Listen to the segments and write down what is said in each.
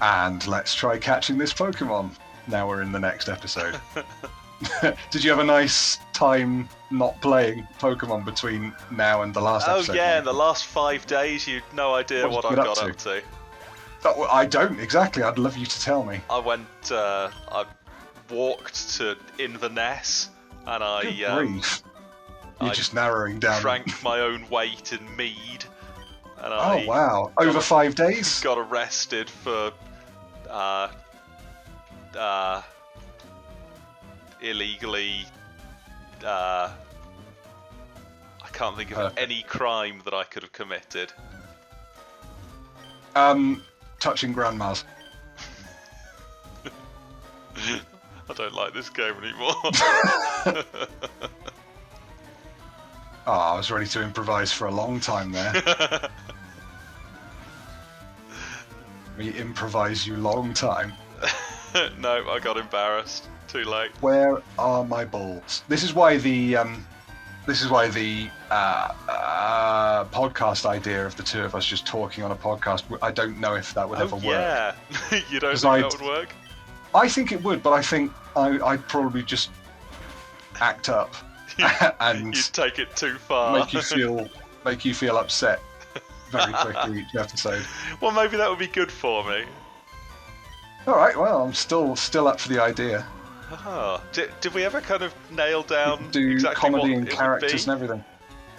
And let's try catching this Pokemon. Now we're in the next episode. Did you have a nice time not playing Pokemon between now and the last episode? Oh yeah, in the last 5 days, you'd no idea what I got up to. Oh, I don't, exactly. I'd love you to tell me. I walked to Inverness, and You're just narrowing down. Drank my own weight in mead, and oh wow! Over 5 days. Got arrested for illegally. I can't think of any crime that I could have committed. Touching grandmas. I don't like this game anymore. I was ready to improvise for a long time there. We improvise you long time. No, I got embarrassed. Too late. Where are my balls? This is why the podcast idea of the two of us just talking on a podcast, I don't know if that would ever work. Yeah, you don't think that would work? I think it would, but I think I'd probably just act up and you'd take it too far. make you feel upset very quickly each episode. Well, maybe that would be good for me. All right, well, I'm still up for the idea. Oh. Did we ever kind of nail down do exactly comedy what and it characters and everything?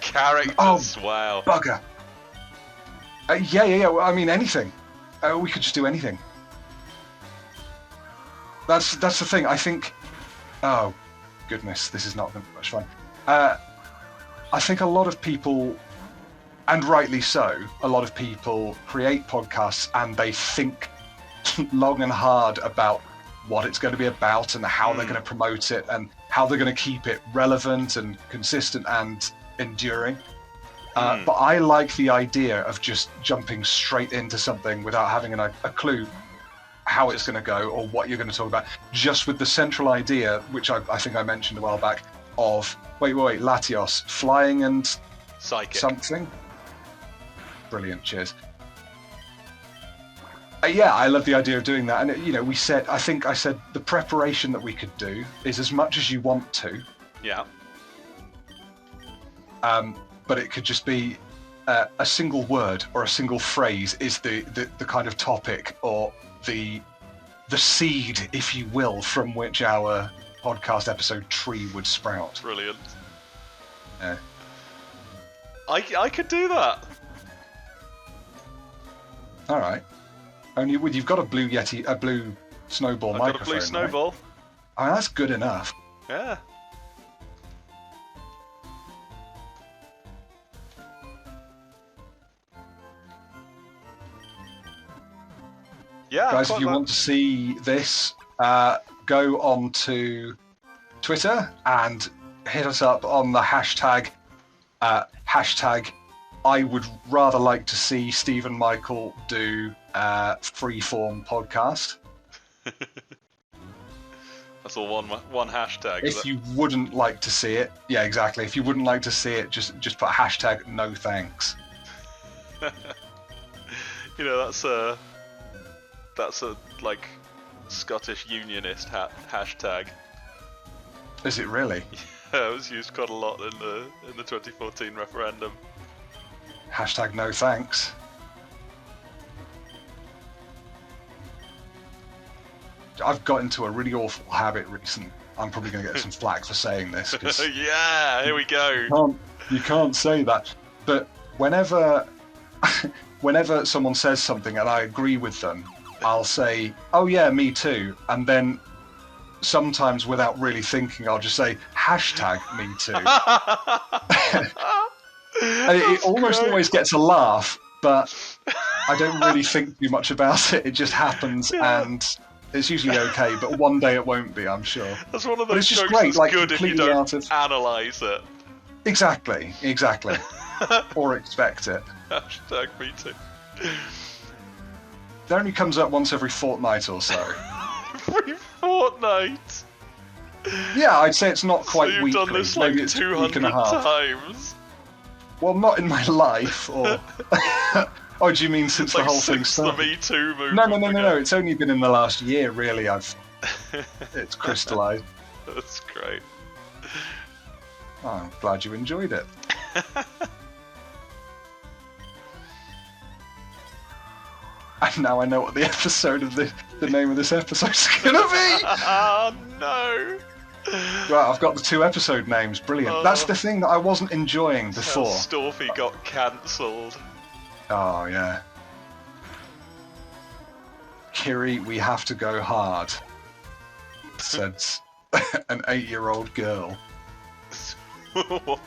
Characters, wow. Bugger. Yeah. Well, I mean, anything. We could just do anything. That's the thing. I think. Oh, goodness, this is not much fun. I think a lot of people, and rightly so, a lot of people create podcasts and they think long and hard about what it's going to be about and how they're going to promote it and how they're going to keep it relevant and consistent and enduring. But I like the idea of just jumping straight into something without having a clue how it's going to go or what you're going to talk about, just with the central idea, which I think I mentioned a while back, of wait, Latios, flying and psychic something. Brilliant, cheers. Yeah, I love the idea of doing that. And, I think I said the preparation that we could do is as much as you want to. Yeah. But it could just be a single word or a single phrase is the kind of topic or the seed, if you will, from which our podcast episode tree would sprout. Brilliant. Yeah. I could do that. All right. Only you've got a blue snowball microphone. I've got a blue snowball. Right? I mean, that's good enough. Yeah. Yeah. Guys, if you want to see this, go on to Twitter and hit us up on the hashtag I would rather like to see Stephen Michael do freeform podcast. That's all one hashtag. If you wouldn't like to see it, yeah, exactly. If you wouldn't like to see it, just put hashtag no thanks. That's a like Scottish Unionist hashtag. Is it really? Yeah, it was used quite a lot in the 2014 referendum. Hashtag no thanks. I've got into a really awful habit recently. I'm probably going to get some flack for saying this. Yeah, here we go. You can't say that. But whenever someone says something and I agree with them, I'll say, oh yeah, me too. And then sometimes without really thinking, I'll just say, hashtag me too. And it almost always gets a laugh, but I don't really think too much about it. It just happens, and it's usually okay. But one day it won't be, I'm sure. That's one of those jokes great, that's good if you don't analyse it. Exactly. Or expect it. Hashtag me too. It only comes up once every fortnight or so. Every fortnight? Yeah, I'd say it's not quite weekly. So you've done this like 200 times? Well, not in my life, or Oh, do you mean since the whole thing since started? the Me Too movement? No. It's only been in the last year, really. It's crystallised. That's great. Oh, I'm glad you enjoyed it. And now I know what the name of this episode's gonna be. Oh no! Right, I've got the 2 episode names. Brilliant. That's the thing that I wasn't enjoying before. Storfy got cancelled. Oh yeah. Kiri, we have to go hard, said an 8-year-old girl. What?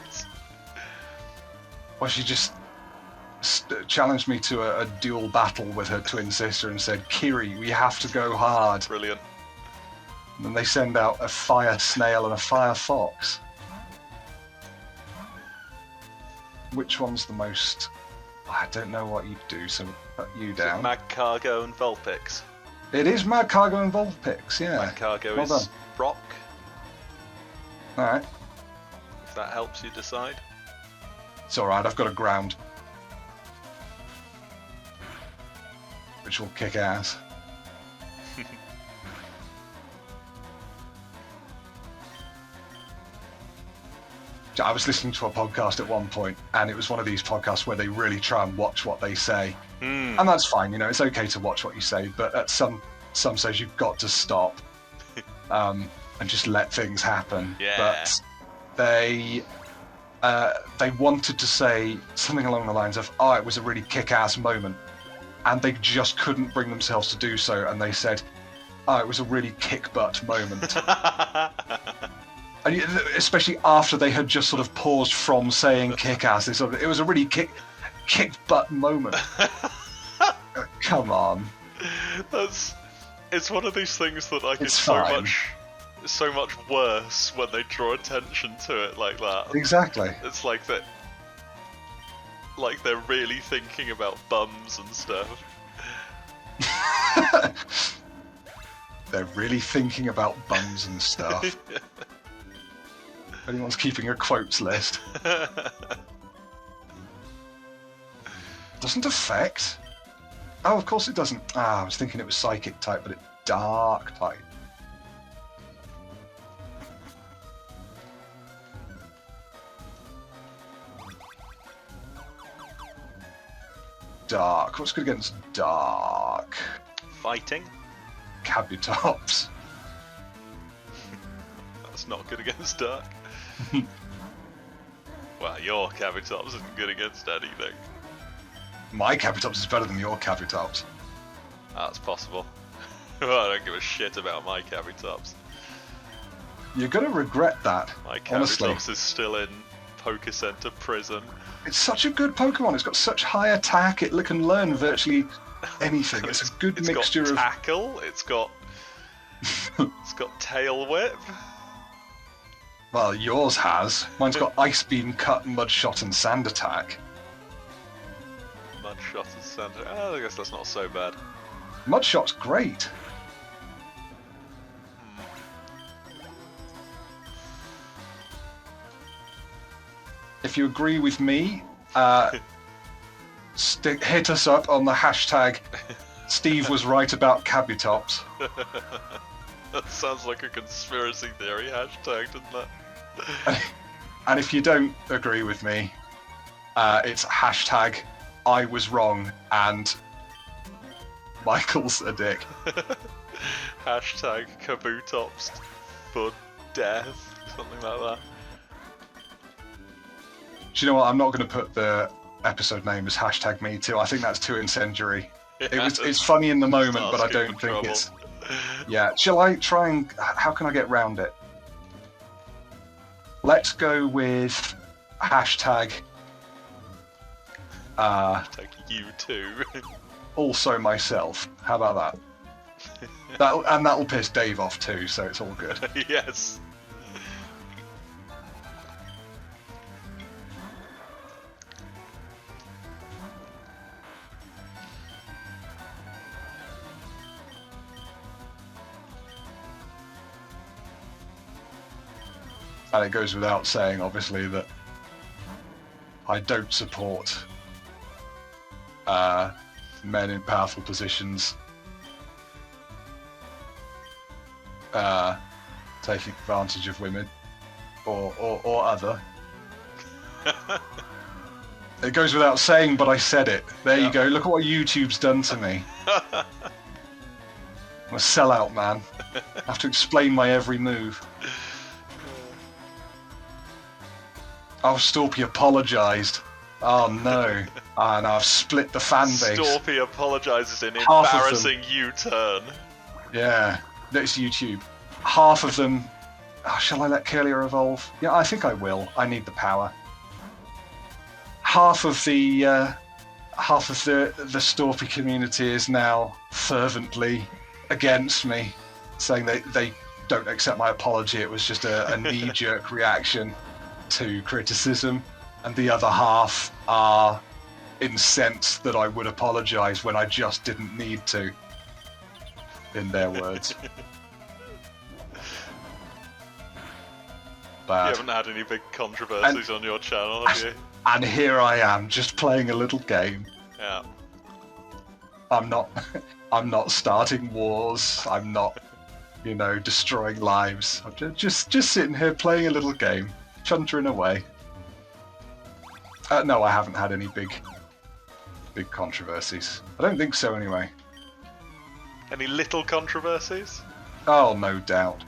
Well, she just challenged me to a dual battle with her twin sister and said, Kiri, we have to go hard. Brilliant. And then they send out a fire snail and a fire fox. Which one's the most... I don't know what you do, so put you down. Mag Cargo and Vulpix. It is Mad Cargo and Vulpix, yeah. Mag Cargo Well is done. rock, Alright. if that helps you decide. It's alright, I've got a ground. Which will kick ass. I was listening to a podcast at one point, and it was one of these podcasts where they really try and watch what they say. And that's fine, you know, it's okay to watch what you say, but at some stage you've got to stop and just let things happen. Yeah. But they wanted to say something along the lines of, oh, it was a really kick-ass moment, and they just couldn't bring themselves to do so, and they said, oh, it was a really kick-butt moment. And especially after they had just sort of paused from saying kick-ass, it was a really kick-butt moment. Come on. It's one of these things that like It's is fine. so much worse when they draw attention to it like that. Exactly. It's like that, like they're really thinking about bums and stuff. They're really thinking about bums and stuff. If anyone's keeping a quotes list. Doesn't affect. Oh, of course it doesn't. I was thinking it was psychic type, but it's dark type. Dark. What's good against dark? Fighting? Kabutops. That's not good against dark. Well, your Kabutops isn't good against anything. My Kabutops is better than your Kabutops. That's possible. Well, I don't give a shit about my Kabutops. You're gonna regret that. My honestly. Kabutops is still in Poké Center prison. It's such a good Pokemon. It's got such high attack. It can learn virtually anything. It's a good It's mixture got of. tackle. It's got tail whip. Well, yours has. Mine's got Ice Beam, Cut, Mud Shot, and Sand Attack. Mud shot and sand. Oh, I guess that's not so bad. Mud Shot's great. If you agree with me, hit us up on the hashtag Steve was right about Kabutops. That sounds like a conspiracy theory hashtag, doesn't it? And if you don't agree with me, it's hashtag I was wrong and Michael's a dick. Hashtag Kabutops for death, something like that. Do you know what? I'm not going to put the episode name as hashtag me too. I think that's too incendiary. It's funny in the moment, but I don't think it's... Yeah, shall I try and... How can I get round it? Let's go with hashtag... Hashtag you too. also myself. How about that? That'll piss Dave off too, so it's all good. Yes. And it goes without saying, obviously, that I don't support men in powerful positions taking advantage of women or other. It goes without saying, but I said it. There you go. Look at what YouTube's done to me. I'm a sellout, man. I have to explain my every move. Oh, Storpy apologised. Oh no. Ah, no, I've split the fan base. Storpy apologises in embarrassing U-turn. Yeah, that's YouTube. Half of them... Oh, shall I let Kirlia evolve? Yeah, I think I will. I need the power. Half of the Storpy community is now fervently against me, saying they don't accept my apology. It was just a knee-jerk reaction to criticism, and the other half are incensed that I would apologise when I just didn't need to, in their words. Bad. You haven't had any big controversies on your channel, have you? And here I am, just playing a little game. Yeah. I'm not starting wars. I'm not, destroying lives. I'm just sitting here playing a little game, chuntering away. No, I haven't had any big controversies. I don't think so, anyway. Any little controversies? Oh, no doubt.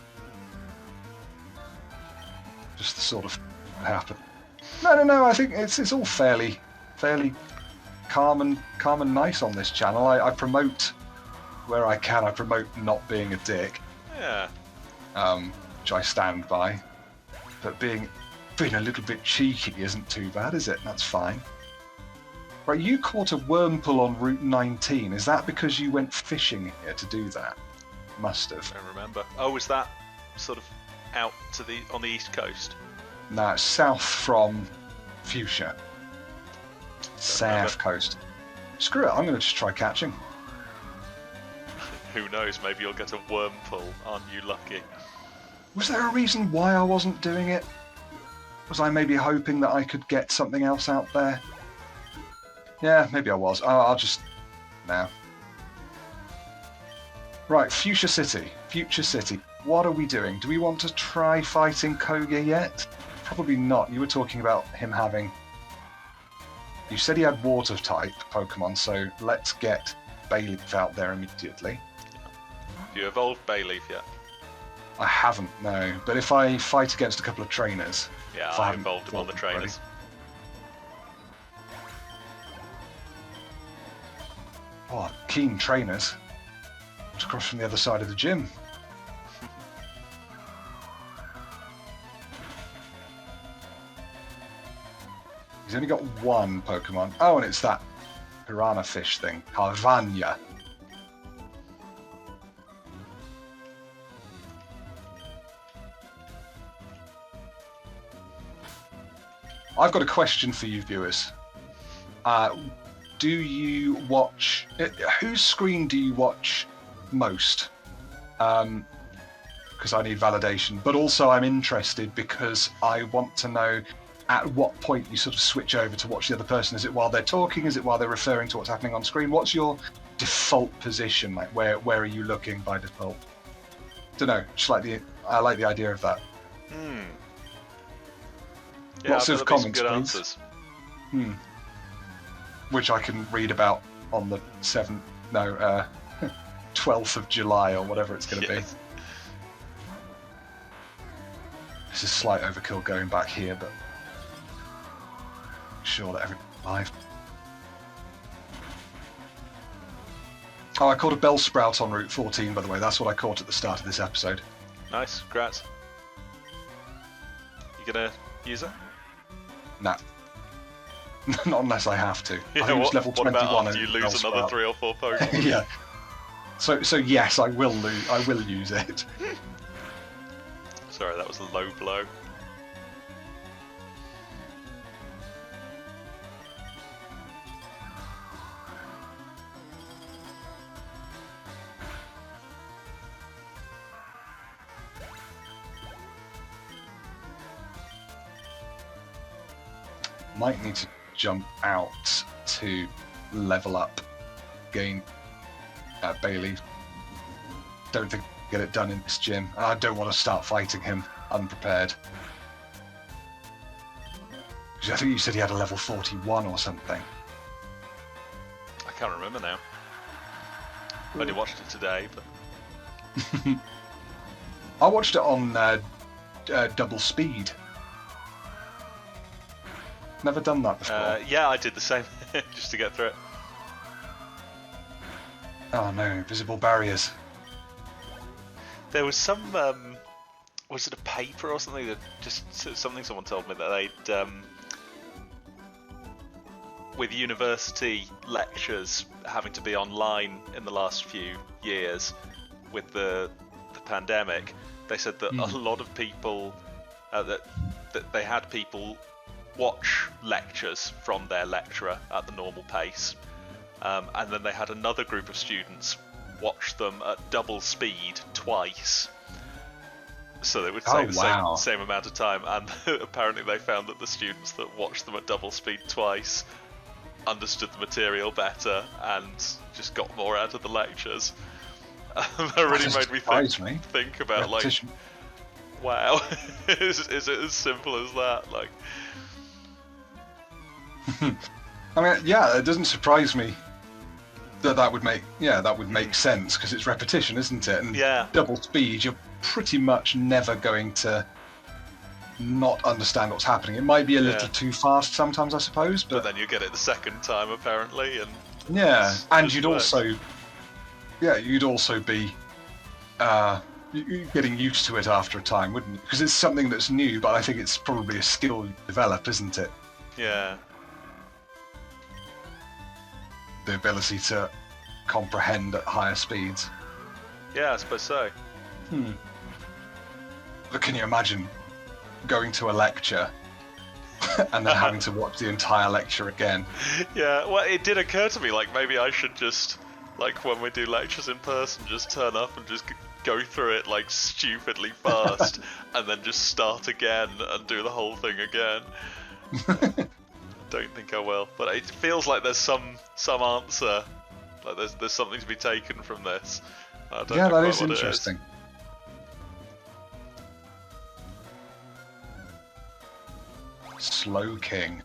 Just the sort of happen. No. I think it's all fairly calm and nice on this channel. I promote where I can. I promote not being a dick. Yeah. Which I stand by. But being a little bit cheeky isn't too bad, is it? That's fine. Right, you caught a wormpull on Route 19. Is that because you went fishing here to do that? Must have. I don't remember. Oh, is that sort of out to on the east coast? No, it's south from Fuchsia. South coast. Screw it, I'm going to just try catching. Who knows, maybe you'll get a wormpull. Aren't you lucky? Was there a reason why I wasn't doing it? Was I maybe hoping that I could get something else out there? Yeah, maybe I was. I'll just... now. Right, Fuchsia City. What are we doing? Do we want to try fighting Koga yet? Probably not. You were talking about him having... You said he had water-type Pokemon, so let's get Bayleaf out there immediately. Have you evolved Bayleaf yet? I haven't, no. But if I fight against a couple of trainers... Yeah, I evolved him on the trainers. Oh, keen trainers. It's across from the other side of the gym. He's only got one Pokemon. Oh, and it's that piranha fish thing, Carvania. I've got a question for you viewers. Do you watch... whose screen do you watch most? Because I need validation. But also I'm interested because I want to know at what point you sort of switch over to watch the other person. Is it while they're talking? Is it while they're referring to what's happening on screen? What's your default position? Like, where are you looking by default? Don't know. I like the idea of that. Yeah, lots of comments, good please. Answers. Which I can read about on the 12th of July or whatever it's going to be. This is slight overkill going back here, but sure that everything's live. Oh, I caught a Bellsprout on Route 14, by the way. That's what I caught at the start of this episode. Nice, congrats. You gonna use it? Nah. Not unless I have to. Yeah, I think it's level 21. What about after you lose another 3 or 4 Pokemon? Yeah. So yes, I will use it. Sorry, that was a low blow. Might need to jump out to level up game at Bailey. Don't think I'll get it done in this gym. And I don't want to start fighting him unprepared. Because I think you said he had a level 41 or something. I can't remember now. I only watched it today, but... I watched it on double speed. Never done that before. Yeah, I did the same, just to get through it. Oh no, invisible barriers. There was some, was it a paper or something that just something someone told me that they'd, with university lectures having to be online in the last few years with the pandemic, they said that a lot of people, that they had people watch lectures from their lecturer at the normal pace, and then they had another group of students watch them at double speed twice, so they would say the same amount of time, and apparently they found that the students that watched them at double speed twice understood the material better and just got more out of the lectures. That really made me think about repetition. Like, wow, is it as simple as that? Like, I mean, yeah, it doesn't surprise me that would make sense, because it's repetition, isn't it? And double speed, you're pretty much never going to not understand what's happening. It might be a little too fast sometimes, I suppose, but then you get it the second time apparently, and and you'd also be getting used to it after a time, wouldn't you? Because it's something that's new, but I think it's probably a skill you develop, isn't it? Yeah. The ability to comprehend at higher speeds. Yeah, I suppose so. But can you imagine going to a lecture and then having to watch the entire lecture again? Yeah, well, it did occur to me, like, maybe I should just, like, when we do lectures in person, just turn up and just go through it, like, stupidly fast, and then just start again and do the whole thing again. Don't think I will, but it feels like there's some answer, like there's something to be taken from this. I don't know that is interesting. Slow King.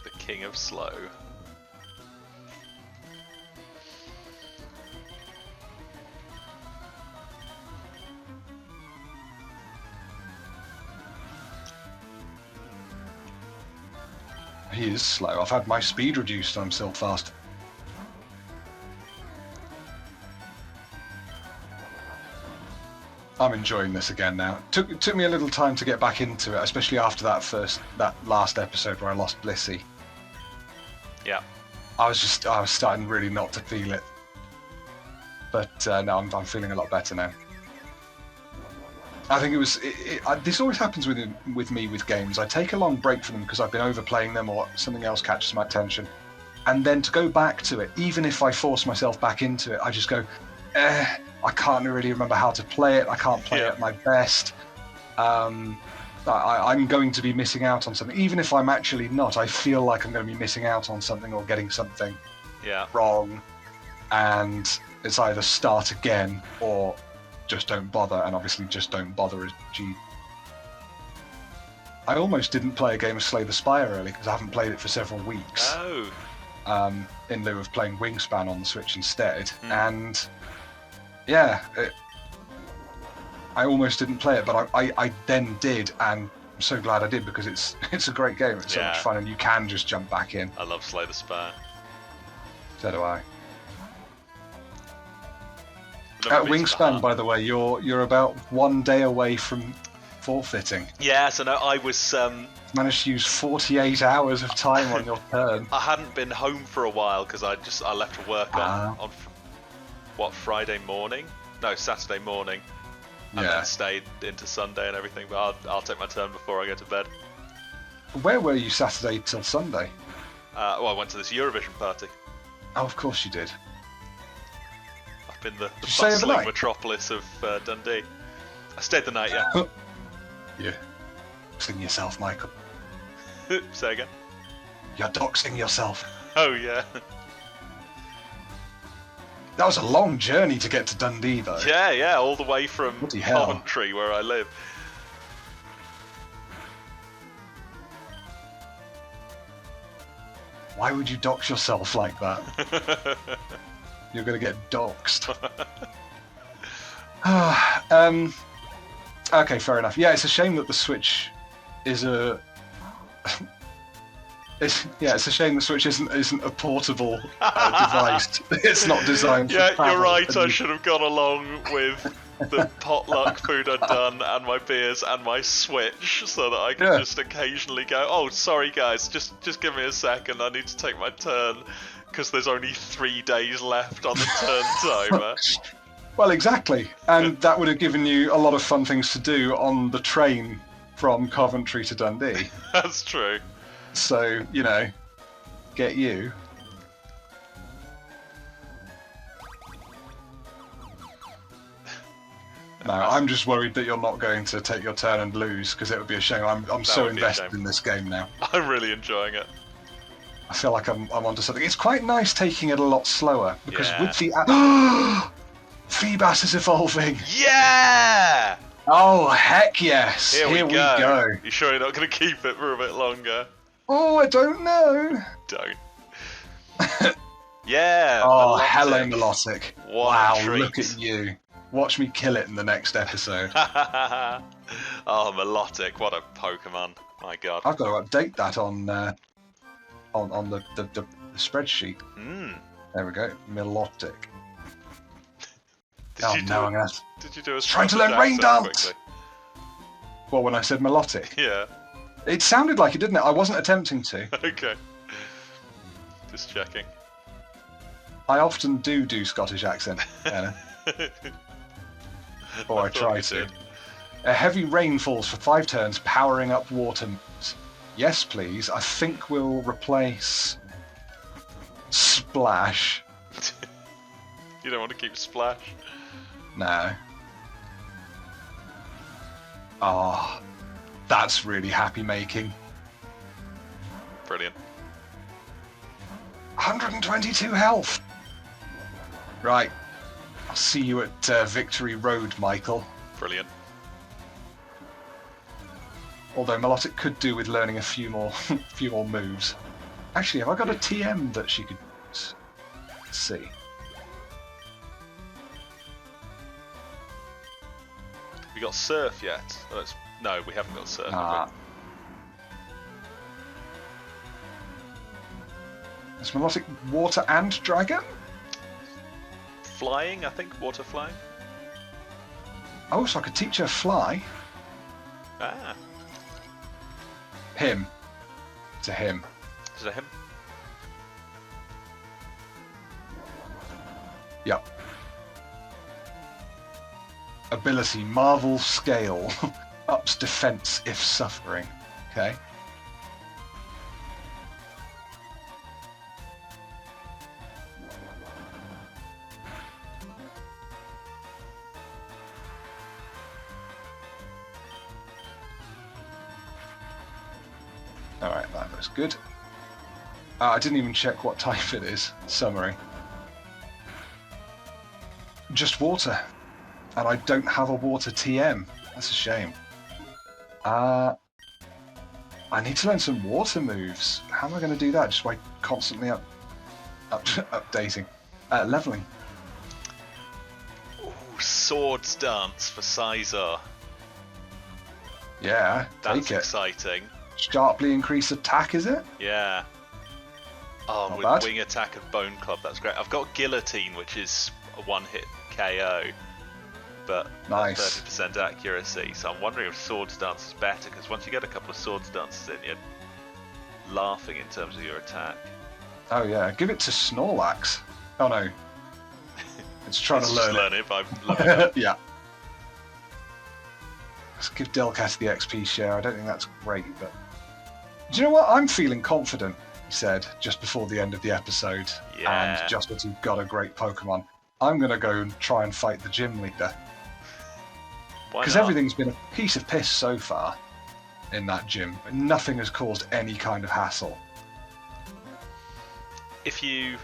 The King of Slow. He is slow. I've had my speed reduced and I'm still fast. I'm enjoying this again now. It took me a little time to get back into it, especially after that last episode where I lost Blissey. Yeah. I was starting really not to feel it. But no, I'm feeling a lot better now. I think this always happens with me with games. I take a long break from them because I've been overplaying them or something else catches my attention. And then to go back to it, even if I force myself back into it, I just go, I can't really remember how to play it. I can't play it at my best. I'm going to be missing out on something. Even if I'm actually not, I feel like I'm going to be missing out on something or getting something wrong. And it's either start again or just don't bother, and obviously just don't bother is G. I almost didn't play a game of Slay the Spire early because I haven't played it for several weeks. Oh. In lieu of playing Wingspan on the Switch instead, and yeah, I almost didn't play it, but I then did, and I'm so glad I did because it's a great game. It's so much fun, and you can just jump back in. I love Slay the Spire. So do I. Wingspan, by the way, you're about 1 day away from forfeiting. Yeah, so no, I was managed to use 48 hours of time on your turn. I hadn't been home for a while because I left for work on Friday morning? No, Saturday morning, and then stayed into Sunday and everything. But I'll take my turn before I go to bed. Where were you Saturday till Sunday? Well, I went to this Eurovision party. Oh, of course you did. In the bustling metropolis of Dundee. I stayed the night, yeah. Yeah. Sing yourself, Michael. Say again? You're doxing yourself. Oh, yeah. That was a long journey to get to Dundee, though. Yeah, all the way from Bloody hell. Coventry, where I live. Why would you dox yourself like that? You're going to get doxed. Okay, fair enough. Yeah, it's a shame that the Switch is a... it's a shame the Switch isn't a portable device. It's not designed for travel. You're right, I should have gone along with the potluck food I'd done, and my beers, and my Switch, so that I could just occasionally go, oh, sorry guys, just give me a second, I need to take my turn, because there's only 3 days left on the turn timer. Well, exactly. And that would have given you a lot of fun things to do on the train from Coventry to Dundee. That's true. So, get you. No, I'm just worried that you're not going to take your turn and lose, because it would be a shame. I'm so invested in this game now. I'm really enjoying it. I feel like I'm onto something. It's quite nice taking it a lot slower, because with the... Feebas is evolving! Yeah! Oh, heck yes! Here we go. You sure you're not going to keep it for a bit longer? Oh, I don't know. Don't. Yeah! Oh, hello, Melodic. Wow, look at you. Watch me kill it in the next episode. Oh, Melodic, what a Pokemon. My god. I've got to update that on the spreadsheet. There we go. Melodic. Did you do a trying to learn Rain Dance! Quickly? Well, when I said melodic. Yeah. It sounded like it, didn't it? I wasn't attempting to. Okay. Just checking. I often do Scottish accent, Anna. Or I try to. A heavy rain falls for 5 turns, powering up water moves. Yes, please. I think we'll replace Splash. You don't want to keep Splash? No. Ah, that's really happy making. Brilliant. 122 health. Right. I'll see you at Victory Road, Michael. Brilliant. Although Melodic could do with learning a few more moves. Actually, have I got a TM that she could use? Let's see. We got Surf yet? No, we haven't got Surf. Nah. Is Melodic Water and Dragon? Flying, I think. Water flying. Oh, so I could teach her Fly. Ah. Him. To him. Is it him? Yep. Ability, Marvel Scale. Ups defense if suffering. Okay. Alright, that looks good. I didn't even check what type it is. Summary. Just water. And I don't have a water TM. That's a shame. I need to learn some water moves. How am I going to do that? Just by constantly updating. Leveling. Ooh, Swords Dance for Sizar. Yeah, That's take it. Exciting. Sharply increase attack, is it? Yeah. Oh, Not with bad. Wing Attack and Bone Club, that's great. I've got Guillotine, which is a one-hit KO, but Nice. 30% accuracy. So I'm wondering if Swords Dance is better, because once you get a couple of Swords Dances in, you're laughing in terms of your attack. Oh yeah, give it to Snorlax. Oh no. It's trying to Just learn learn it by leveling up. Yeah. Let's give Delcat the XP share. I don't think that's great, but... Do you know what? I'm feeling confident, he said, just before the end of the episode. Yeah. And just as you've got a great Pokemon, I'm going to go and try and fight the gym leader. Why Because not? everything's been a piece of piss so far in that gym. Nothing has caused any kind of hassle. if you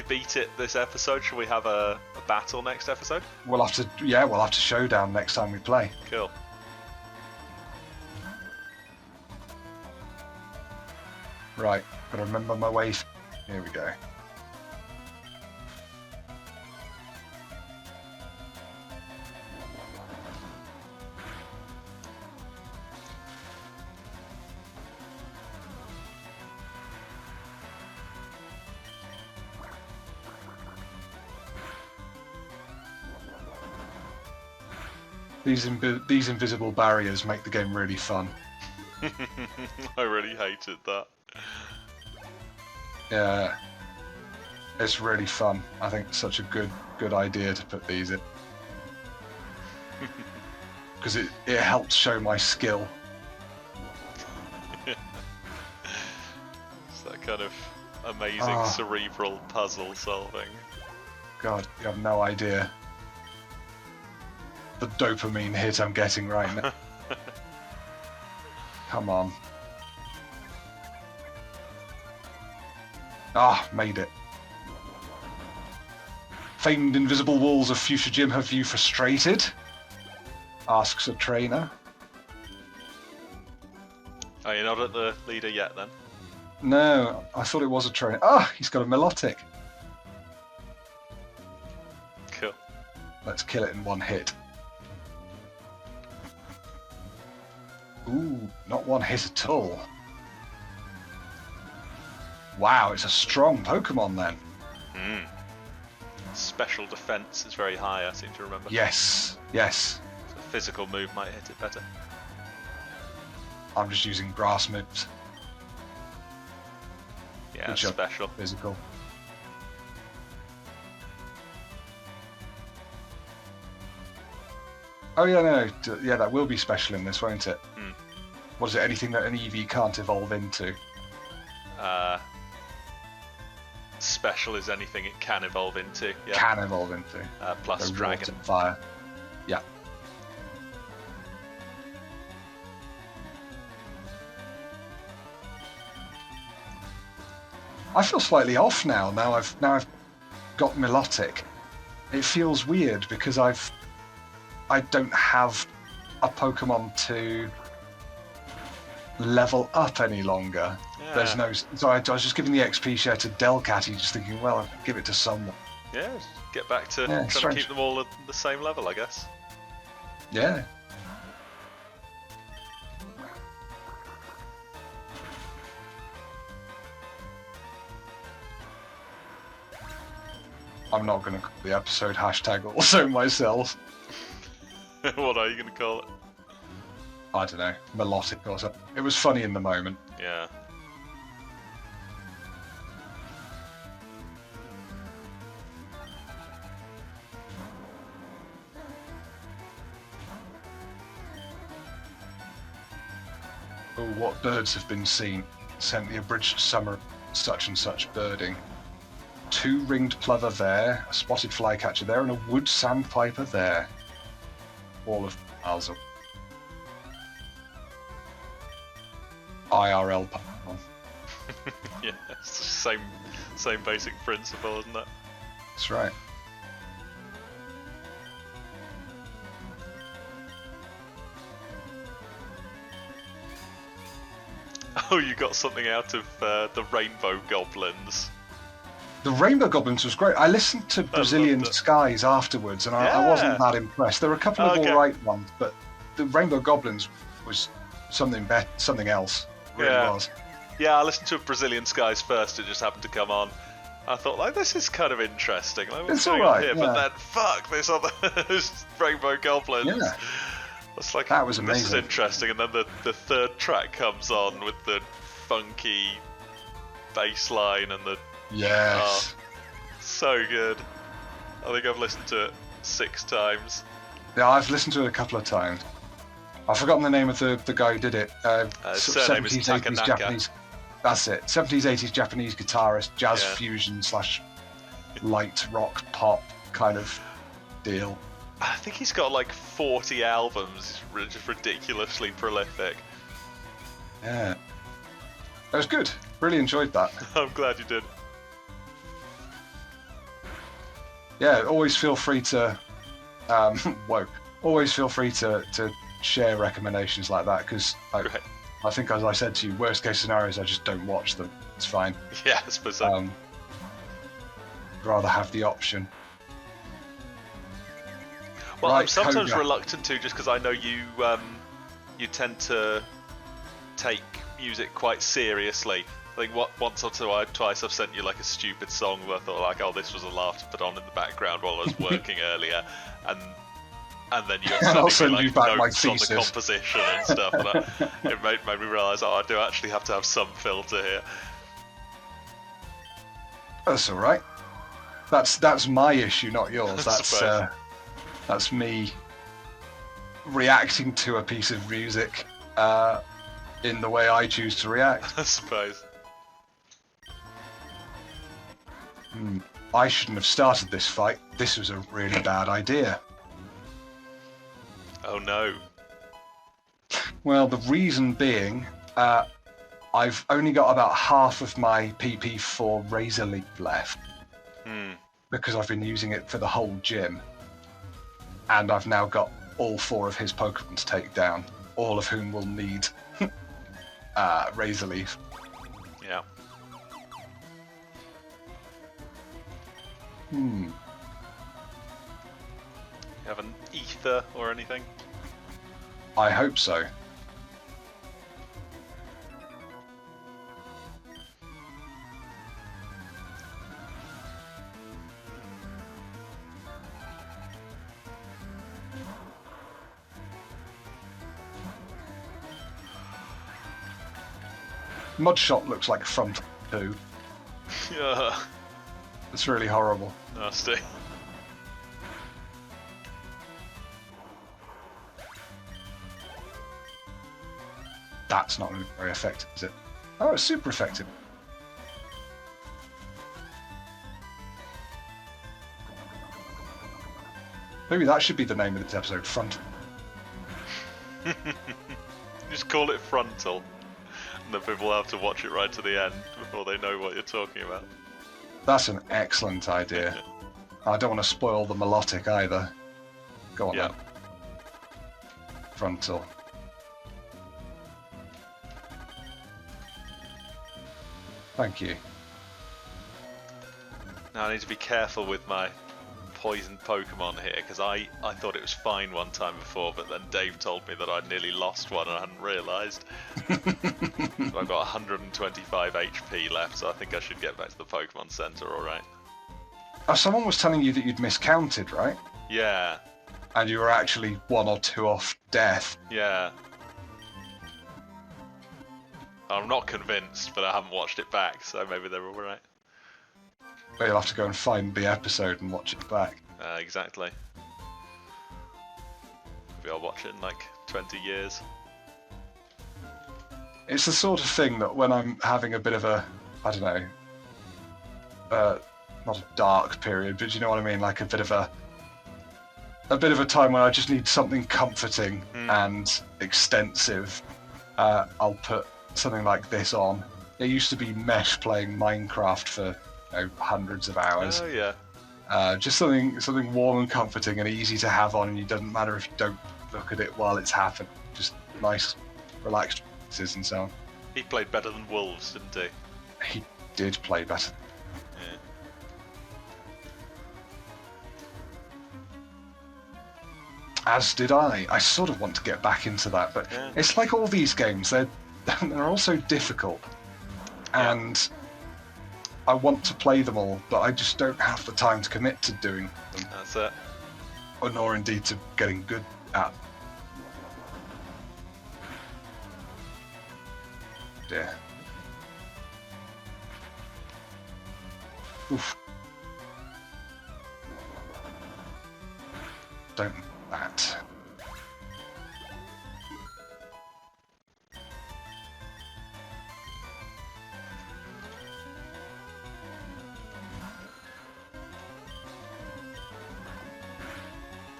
beat it this episode, shall we have a battle next episode? We'll have to showdown next time we play. Cool. Right, gotta remember my way. Here we go. These invisible barriers make the game really fun. I really hated that. Yeah, it's really fun. I think it's such a good idea to put these in. Because it helps show my skill. It's that kind of amazing cerebral puzzle solving. God, you have no idea the dopamine hit I'm getting right now. Come on. Made it. Famed invisible walls of Fuchsia Gym have you frustrated? Asks a trainer. Oh, you're not at the leader yet then? No, I thought it was a trainer. He's got a melodic. Cool. Let's kill it in one hit. Ooh, not one hit at all. Wow, it's a strong Pokemon then. Special defense is very high, I seem to remember. Yes. So a physical move might hit it better. I'm just using grass moves. Yeah, which are special. Physical. Oh yeah, no, yeah, that will be special in this, won't it? What is it? Anything that an EV can't evolve into? Special is anything it can evolve into. Yeah. Can evolve into. Plus So dragon. water, fire. Yeah. I feel slightly off now. Now I've got Milotic. It feels weird because I don't have a Pokemon to level up any longer. Yeah. There's no. So I was just giving the XP share to Delcatty, just thinking, well, I'll give it to someone. Yeah, get back to trying to keep them all at the same level, I guess. Yeah. I'm not going to call the episode hashtag also myself. What are you going to call it? I don't know, melodic or something. It was funny in the moment. Yeah. Oh, what birds have been seen? Sent the abridged summer such and such birding. 2 ringed plover there, a spotted flycatcher there, and a wood sandpiper there. All of miles of IRL Pokemon. Yeah, it's the same basic principle, isn't it? That's right. Oh, you got something out of the Rainbow Goblins. The Rainbow Goblins was great. I listened to Brazilian Skies afterwards, and I wasn't that impressed. There were a couple of alright ones, but the Rainbow Goblins was something else. It really was. Yeah, I listened to Brazilian Skies first. It just happened to come on. I thought, like, this is kind of interesting. Like, what's going on here? But then, fuck, this other this Rainbow Goblins. Yeah. It's like, that was amazing. This is interesting. And then the third track comes on with the funky bass line and the... Yes. So good. I think I've listened to it 6 times. Yeah, I've listened to it a couple of times. I've forgotten the name of the guy who did it. His surname is 70s, 80s Takanaka. Japanese. That's it. 70s, 80s Japanese guitarist, jazz fusion / light rock pop kind of deal. I think he's got like 40 albums. He's just ridiculously prolific. Yeah. That was good. Really enjoyed that. I'm glad you did. yeah, always feel free to, whoa, always feel free to share recommendations like that, because Right. I think, as I said to you, worst case scenarios, I just don't watch them. It's fine. Yeah, I suppose so. Rather have the option. Well, Right, I'm sometimes Koga. reluctant to, just because I know you tend to take music quite seriously. I think once or twice I've sent you like a stupid song where I thought like, oh, this was a laugh to put on in the background while I was working earlier, and then you And I'll sending send me you like back my notes on the thesis. composition and stuff, and it made me realise, oh, I do actually have to have some filter here. That's all right. That's my issue, not yours. I suppose. That's me reacting to a piece of music in the way I choose to react. I suppose. I shouldn't have started this fight. This was a really bad idea. Oh no. Well, the reason being, I've only got about half of my PP for Razor Leaf left. Because I've been using it for the whole gym. And I've now got all 4 of his Pokemon to take down, all of whom will need Razor Leaf. Yeah. Hmm. You have an ether or anything? I hope so. Mudshot looks like Frontal too. Yeah. It's really horrible. Nasty. That's not very effective, is it? Oh, it's super effective. Maybe that should be the name of this episode, Frontal. Just call it Frontal, and then people will have to watch it right to the end before they know what you're talking about. That's an excellent idea. I don't want to spoil the melodic either. Go on Yeah. then. Frontal. Thank you. Now I need to be careful with my poisoned Pokemon here, because I thought it was fine one time before, but then Dave told me that I'd nearly lost one and I hadn't realised. So I've got 125 HP left, so I think I should get back to the Pokemon Center, alright? Oh, someone was telling you that you'd miscounted, right? Yeah, And you were actually 1 or 2 off death. yeah. I'm not convinced, but I haven't watched it back, so maybe they're alright. But you'll have to go and find the episode and watch it back. Exactly. Maybe I'll watch it in like 20 years. It's the sort of thing that when I'm having a bit of a, I don't know, not a dark period, but you know what I mean, like a bit of a time when I just need something comforting and extensive. I'll put something like this on. It used to be Mesh playing Minecraft for hundreds of hours. Oh yeah. Just something warm and comforting and easy to have on, and it doesn't matter if you don't look at it while it's happening. Just nice, relaxed voices and so on. He played better than Wolves, didn't he? He did play better. Yeah. As did I. I sort of want to get back into that, but Yeah. it's like all these games. They're all so difficult, and I want to play them all, but I just don't have the time to commit to doing them, That's it. or nor indeed to getting good at. Dear. Oof. Don't that.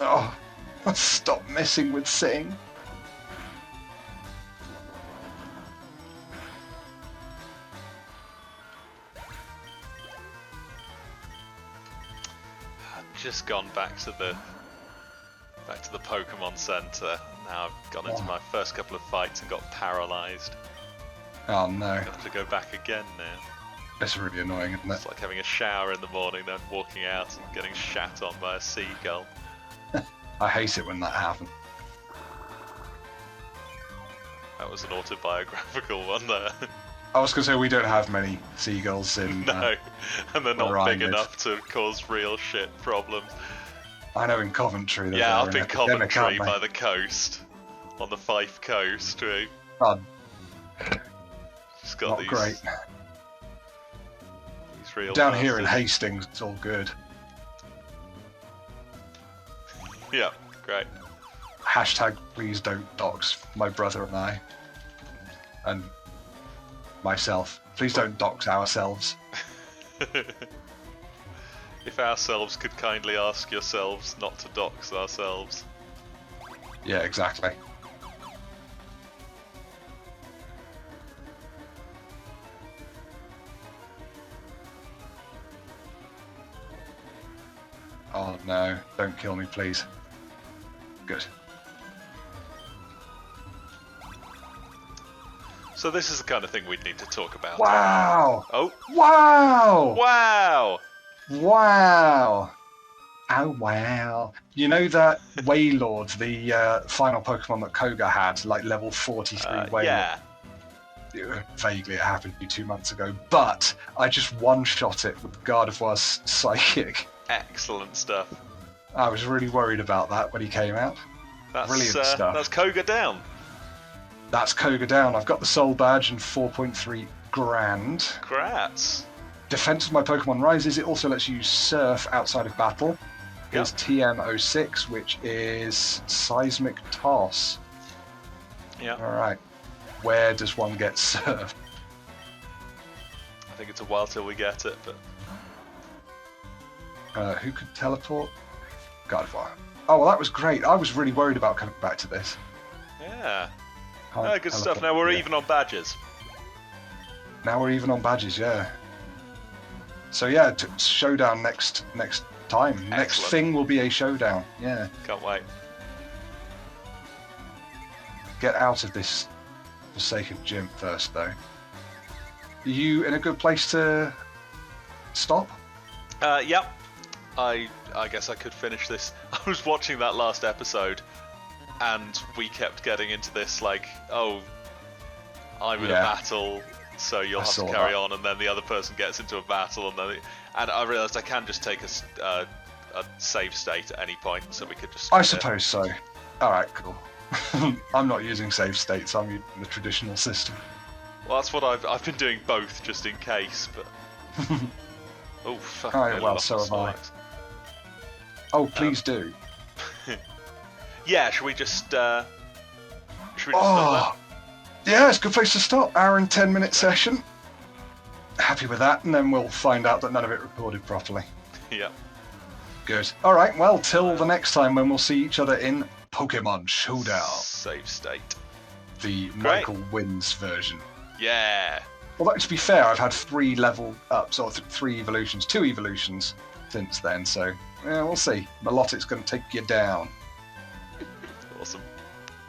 Oh, stop messing with Sing. just gone back to the Pokemon Center. Now I've gone into my first couple of fights and got paralysed. Oh no. I have to go back again now. That's really annoying, isn't it? It's like having a shower in the morning, then walking out and getting shat on by a seagull. I hate it when that happens. That was an autobiographical one there. I was going to say we don't have many seagulls in. No, and they're not big live. enough to cause real shit problems. I know in Coventry. Yeah, they're up in an epidemic, Coventry aren't they? by the coast, on the Fife coast. Oh, Just got not these, great. these real Down here in bastards. Hastings, it's all good. Yeah, great. Hashtag please don't dox my brother and I. And myself. Please don't dox ourselves. If ourselves could kindly ask yourselves not to dox ourselves. Yeah, exactly. Oh no, don't kill me, please. Good. So this is the kind of thing we'd need to talk about. Wow! Oh, Wow! wow! Wow! Oh wow! You know that Wailord, the final Pokemon that Koga had, like level 43 Wailord? Yeah. Vaguely, it happened to me 2 months ago, but I just one-shot it with Gardevoir's Psychic. Excellent stuff. I was really worried about that when he came out. That's, Brilliant stuff. That's Koga down. That's Koga down. I've got the Soul Badge and 4.3 grand. Congrats. Defense of my Pokemon rises. It also lets you surf outside of battle. Here's TM06, which is Seismic Toss. Yeah. Alright. Where does one get surfed? I think it's a while till we get it, but Who could teleport? Gardevoir. Oh, well, that was great. I was really worried about coming back to this. yeah. Can't Good stuff. teleport Now we're here. even on badges. Now we're even on badges, yeah. So yeah, showdown next time. Next Excellent. thing will be a showdown. Yeah. Can't wait. Get out of this forsaken gym first, though. Are you in a good place to stop? Yep. I guess I could finish this. I was watching that last episode, and we kept getting into this like, oh, I'm in a battle, so you'll I have to saw carry that. on, and then the other person gets into a battle, and I realised I can just take a save state at any point, so we could just. I suppose so. Alright, cool. I'm not using save states, I'm using the traditional system. Well, that's what I've been doing both, just in case, but. Oh fuck! Alright, nearly well, lost so my have I. Snorlax. Oh, please do. Yeah, should we just start that? Yeah, it's a good place to stop. Hour and 10-minute session. Happy with that, and then we'll find out that none of it recorded properly. Yeah. Good. Alright, well, till the next time when we'll see each other in Pokemon Showdown. Save state. The Great. Michael Wins version. Yeah. Although, to be fair, I've had 3 level ups, or 3 evolutions, 2 evolutions since then, so yeah, we'll see. Milotic's going to take you down.